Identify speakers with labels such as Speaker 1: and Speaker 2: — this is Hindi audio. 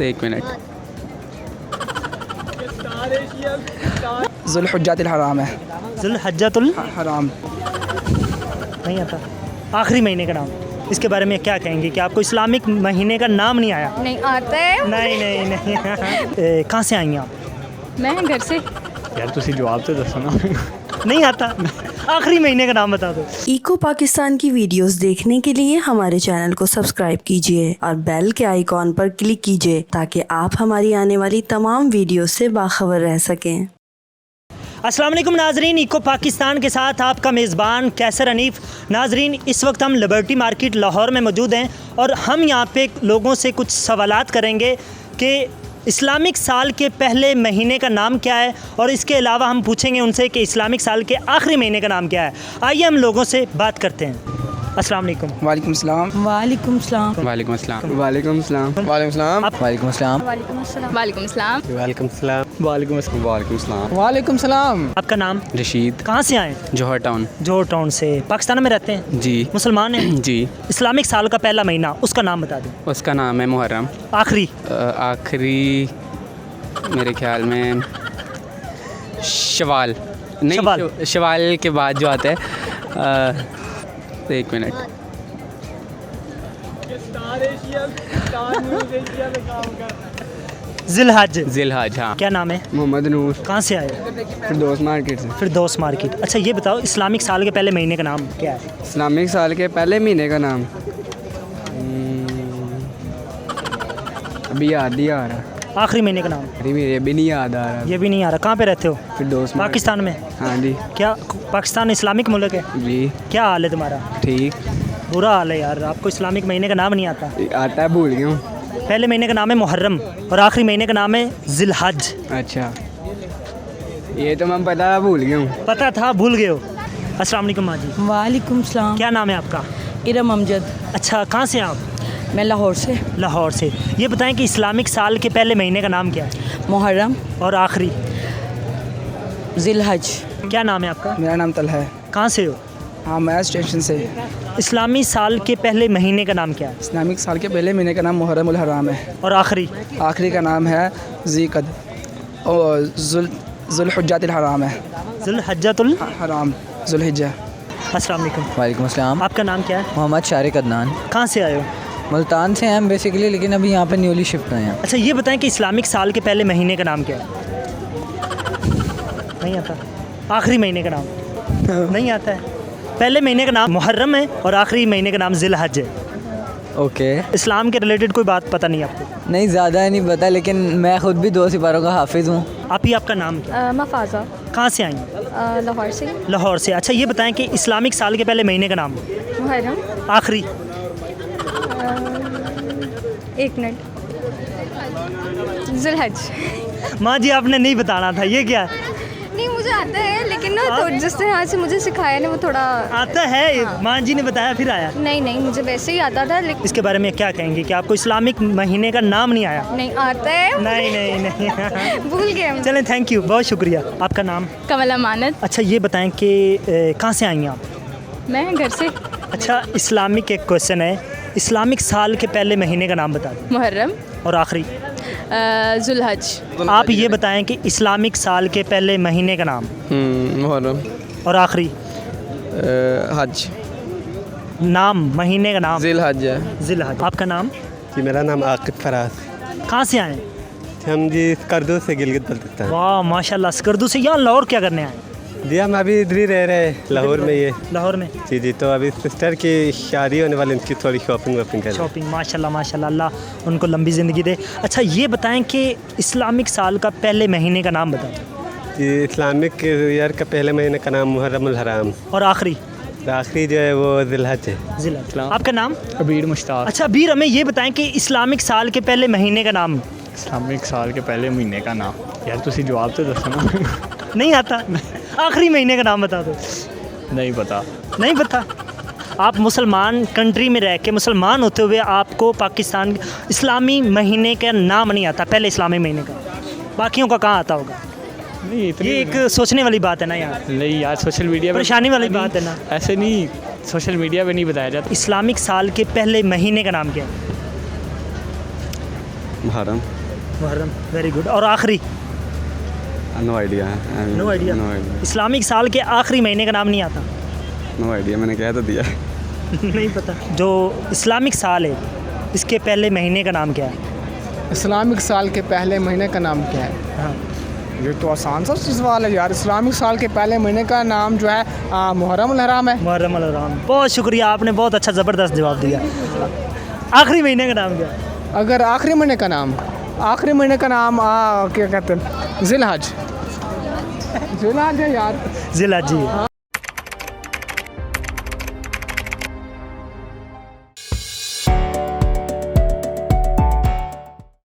Speaker 1: एक मिनट।
Speaker 2: ज़ुल्हुज्जतिल हराम है।
Speaker 3: ज़ुल्हज्जतुल
Speaker 2: हराम।
Speaker 3: नहीं आता। आखिरी महीने का नाम, इसके बारे में क्या कहेंगे कि आपको इस्लामिक महीने का नाम नहीं आया?
Speaker 4: नहीं आता है।
Speaker 3: नहीं कहाँ से आई हैं आप?
Speaker 4: मैं घर से।
Speaker 1: यार तुसी जवाब तो दसो ना।
Speaker 3: नहीं आता। आखिरी महीने का नाम बता दो।
Speaker 5: इको पाकिस्तान की वीडियोस देखने के लिए हमारे चैनल को सब्सक्राइब कीजिए और बेल के आइकॉन पर क्लिक कीजिए ताकि आप हमारी आने वाली तमाम वीडियोस से बाखबर रह सकें।
Speaker 3: अस्सलाम वालेकुम नाजरीन, इको पाकिस्तान के साथ आपका मेज़बान कैसर अनीफ़। नाजरीन, इस वक्त हम लिबर्टी मार्केट लाहौर में मौजूद हैं और हम यहाँ पे लोगों से कुछ सवालात करेंगे कि इस्लामिक साल के पहले महीने का नाम क्या है, और इसके अलावा हम पूछेंगे उनसे कि इस्लामिक साल के आखिरी महीने का नाम क्या है। आइए हम लोगों से बात करते हैं। अस्सलाम वालेकुम।
Speaker 2: वालेकुम सलाम।
Speaker 5: वालेकुम सलाम।
Speaker 1: वालेकुम अस्सलाम।
Speaker 2: वालेकुम सलाम। वालेकुम सलाम।
Speaker 5: वालेकुम सलाम।
Speaker 4: वालेकुम अस्सलाम। वालेकुम अस्सलाम।
Speaker 1: वालेकुम सलाम।
Speaker 2: वालेकुम अस्सलाम।
Speaker 1: वालेकुम सलाम।
Speaker 2: वालेकुम सलाम।
Speaker 3: आपका नाम?
Speaker 1: रशीद।
Speaker 3: कहाँ से आए?
Speaker 1: जौहर टाउन।
Speaker 3: जोहर टाउन से। पाकिस्तान में रहते हैं?
Speaker 1: जी।
Speaker 3: मुसलमान हैं?
Speaker 1: जी।
Speaker 3: इस्लामिक साल का पहला महीना, उसका नाम बता दें।
Speaker 1: उसका नाम है मुहर्रम।
Speaker 3: आखिरी?
Speaker 1: आखिरी मेरे ख्याल में शवाल। नहीं,
Speaker 3: शवाल।
Speaker 1: शवाल के बाद जो आता है। एक मिनट।
Speaker 3: जिलहज।
Speaker 1: जिलहज। हाँ।
Speaker 3: क्या नाम है?
Speaker 2: मोहम्मद नूर।
Speaker 3: कहाँ से आए?
Speaker 2: फिरदौस मार्केट से।
Speaker 3: फिरदौस मार्केट। अच्छा ये बताओ, इस्लामिक साल के पहले महीने का नाम क्या है?
Speaker 2: इस्लामिक साल के पहले महीने का नाम अभी याद नहीं आ रहा।
Speaker 3: आखिरी महीने का नाम?
Speaker 2: अरे मेरे अभी नहीं याद आ रहा।
Speaker 3: ये भी नहीं आ रहा। कहाँ पे रहते हो?
Speaker 2: फिरदौस मार्केट।
Speaker 3: पाकिस्तान में?
Speaker 2: हाँ जी।
Speaker 3: क्या पाकिस्तान इस्लामिक मुल्क है?
Speaker 2: जी।
Speaker 3: क्या हाल है तुम्हारा?
Speaker 2: ठीक।
Speaker 3: बुरा हाल है यार, आपको इस्लामिक महीने का नाम नहीं आता।
Speaker 2: आता है, भूल गया हूँ।
Speaker 3: पहले महीने का नाम है मुहर्रम और आखिरी महीने का नाम है जिलहज।
Speaker 2: अच्छा, ये तो मैं पता, भूल गया हूँ।
Speaker 3: पता था, भूल गए हो। अस्सलाम वालेकुम माँ जी।
Speaker 5: वालेकुम सलाम।
Speaker 3: क्या नाम है आपका?
Speaker 5: इरम अमजद।
Speaker 3: अच्छा, कहाँ से हैं आप?
Speaker 5: मैं लाहौर से।
Speaker 3: लाहौर से। ये बताएं कि इस्लामिक साल के पहले महीने का नाम क्या है
Speaker 5: मुहर्रम
Speaker 3: और आखिरी?
Speaker 5: जिलहज।
Speaker 3: क्या नाम है आपका?
Speaker 2: मेरा नाम तलहा है।
Speaker 3: कहाँ से हो?
Speaker 2: हाँ, मैं स्टेशन से।
Speaker 3: इस्लामी साल के पहले महीने का नाम क्या है
Speaker 2: इस्लामिक साल के पहले महीने का नाम मुहर्रम उल हराम है
Speaker 3: और आखिरी?
Speaker 2: आखिरी का नाम है ज़ीक़द और ज़ुल्हुज्जतिल हराम है।
Speaker 3: ज़ुल्हज्जतुल
Speaker 2: हराम, ज़ुल्हिज्जा।
Speaker 3: अस्सलाम वालेकुम।
Speaker 6: वालेकुम अस्सलाम।
Speaker 3: आपका नाम क्या है?
Speaker 6: मोहम्मद शारिक अदनान।
Speaker 3: कहाँ से आए हो?
Speaker 6: मुल्तान से हैं हम बेसिकली, लेकिन अभी यहाँ पे न्यूली शिफ्ट हुए हैं।
Speaker 3: अच्छा ये बताएं कि इस्लामिक साल के पहले महीने का नाम क्या है? नहीं आता। आखिरी महीने का नाम? नहीं आता है। पहले महीने का नाम मुहर्रम है और आखिरी महीने का नाम जिलहज है।
Speaker 6: ओके।
Speaker 3: इस्लाम के रिलेटेड कोई बात पता नहीं आपको?
Speaker 6: नहीं, ज़्यादा नहीं पता, लेकिन मैं ख़ुद भी 2 सिपारों का हाफिज़ हूँ।
Speaker 3: आप ही, आपका नाम क्या?
Speaker 4: मफाजा।
Speaker 3: कहाँ से आई हैं?
Speaker 4: लाहौर से।
Speaker 3: लाहौर से। अच्छा ये बताएं कि इस्लामिक साल के पहले महीने का नाम?
Speaker 4: मुहर्रम।
Speaker 3: आखिरी?
Speaker 4: एक मिनट। जिलहज।
Speaker 3: माँ जी आपने नहीं बताना था। ये क्या है?
Speaker 4: नहीं, मुझे आता है, लेकिन ना तो जिस तरह से मुझे सिखाया ना वो थोड़ा
Speaker 3: आता है। माँ जी ने बताया फिर आया।
Speaker 4: नहीं, मुझे वैसे ही आता था, लेकिन
Speaker 3: इसके बारे में क्या कहेंगे कि आपको इस्लामिक महीने का नाम नहीं आया?
Speaker 4: नहीं आता है।
Speaker 3: नहीं।
Speaker 4: भूल गए हम।
Speaker 3: चलें, थैंक यू, बहुत शुक्रिया। आपका नाम?
Speaker 4: कमल अमानत।
Speaker 3: अच्छा ये बताएं कि कहाँ से आई हैं आप?
Speaker 4: मैं घर से।
Speaker 3: अच्छा, इस्लामिक एक क्वेश्चन है, इस्लामिक साल के पहले महीने का नाम बता दें
Speaker 4: मुहर्रम
Speaker 3: और आखिरी?
Speaker 4: जुलहज।
Speaker 3: आप ये बताएं कि इस्लामिक साल के पहले महीने का नाम
Speaker 2: मुहर्रम
Speaker 3: और आखिरी?
Speaker 2: हज।
Speaker 3: नाम, महीने का नाम?
Speaker 2: जिलहज है।
Speaker 3: जिलहज। आपका नाम?
Speaker 7: जी, मेरा नाम आकिब फराज।
Speaker 3: कहाँ से आए?
Speaker 7: हम जी करदू से गिलगित बल्तिस्तान।
Speaker 3: वाह माशाल्लाह, स्कर्दू से। यहाँ लाहौर क्या करने आए?
Speaker 7: जी, हम अभी इधर ही रह रहे हैं, लाहौर में। ये
Speaker 3: लाहौर में?
Speaker 7: जी, तो अभी सिस्टर की शादी होने वाली, उनकी थोड़ी शॉपिंग वॉपिंग कर रहे हैं।
Speaker 3: शॉपिंग। माशाल्लाह, अल्लाह उनको लंबी ज़िंदगी दे। अच्छा ये बताएं कि इस्लामिक साल का पहले महीने का नाम बताएं।
Speaker 7: जी, इस्लामिक ईयर का पहले महीने का नाम मुहर्रम उल हराम
Speaker 3: और आखिरी?
Speaker 7: आखिरी जो है वो जिलहज है।
Speaker 3: जिलहज। आपका नाम?
Speaker 2: अबीर मुश्ताक।
Speaker 3: अच्छा अबीर, हमें ये बताएं कि इस्लामिक साल के पहले महीने का नाम?
Speaker 1: इस्लामिक साल के पहले महीने का नाम। यार तुसी जवाब तो दसो ना।
Speaker 3: नहीं आता। आखिरी महीने का नाम बता दो।
Speaker 1: नहीं पता।
Speaker 3: नहीं पता। आप मुसलमान कंट्री में रह के, मुसलमान होते हुए आपको पाकिस्तान इस्लामी महीने का नाम नहीं आता, पहले इस्लामी महीने का? बाकियों का कहाँ आता होगा?
Speaker 1: नहीं, इतनी
Speaker 3: ये एक सोचने वाली बात है ना यार।
Speaker 1: नहीं यार, सोशल मीडिया
Speaker 3: परेशानी वाली बात है ना।
Speaker 1: ऐसे नहीं, सोशल मीडिया पे नहीं बताया जाता।
Speaker 3: इस्लामिक साल के पहले महीने का नाम क्या है?
Speaker 7: मुहर्रम।
Speaker 3: Muharram, very good. और आखिरी?
Speaker 7: No idea.
Speaker 3: No idea. Islamic साल के आखिरी महीने का नाम नहीं आता?
Speaker 7: नो आइडिया, मैंने कह तो दिया।
Speaker 3: नहीं पता। जो इस्लामिक साल है इसके पहले महीने का नाम क्या है?
Speaker 8: इस्लामिक साल के पहले महीने का नाम क्या है?
Speaker 3: हाँ,
Speaker 8: ये तो आसान सा सवाल है यार। इस्लामिक साल के पहले महीने का नाम जो है मुहर्रम अल हराम है।
Speaker 3: मुहर्रम अल हराम। बहुत शुक्रिया, आपने बहुत अच्छा ज़बरदस्त जवाब दिया। आखिरी महीने का नाम क्या है?
Speaker 8: अगर आखिरी महीने का नाम क्या कहते हैं, जिलहज। जिलहज है यार।
Speaker 3: जिलहज जी।